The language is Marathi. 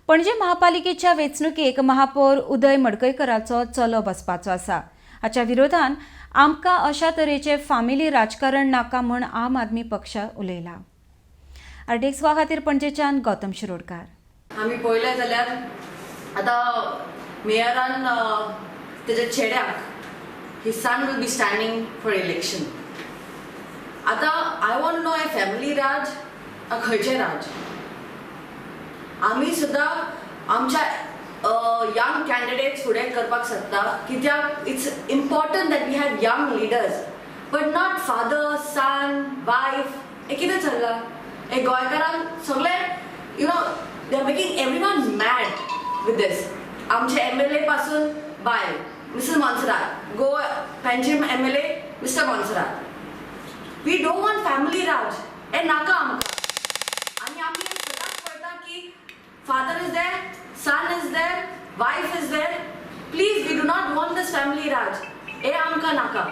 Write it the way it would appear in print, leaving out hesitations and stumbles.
पणजे महापालिकेच्या वेंचणुकेक महापौर उदय मडकयकराचो चलो बसपाचो आसा। हाच्या विरोधान आमकां अशा तरेचे फामिली राजकारण नाका म्हण आम आदमी पक्ष उलयला। आरटीएक्स वा खातीर पणजेच्यान गौतम शिरोडकार। आम्ही पळयलें जाल्यार आतां मेयरान तेज्या चेड्याक his son will be standing for election. आतां I want no family raj खंयचें राज। आमी सुद्दां आमच्या यंग कॅन्डिडेट्स फुडें करपाक शकता, कित्याक it's important that we have young leaders, but not father son wife. हें कितें चल्लां? हे गोंयकारांक सगळे they are making everyone mad with this. आमचे MLA पासून बायल Mrs Monserrate, Goa Panjim MLA mister Monserrate. We don't want family raj, हे नाका आमकां। आनी आमी सदांच पळयता की father is there, son is there, wife is there. Please we do not want this family raj, हे आमकां नाका।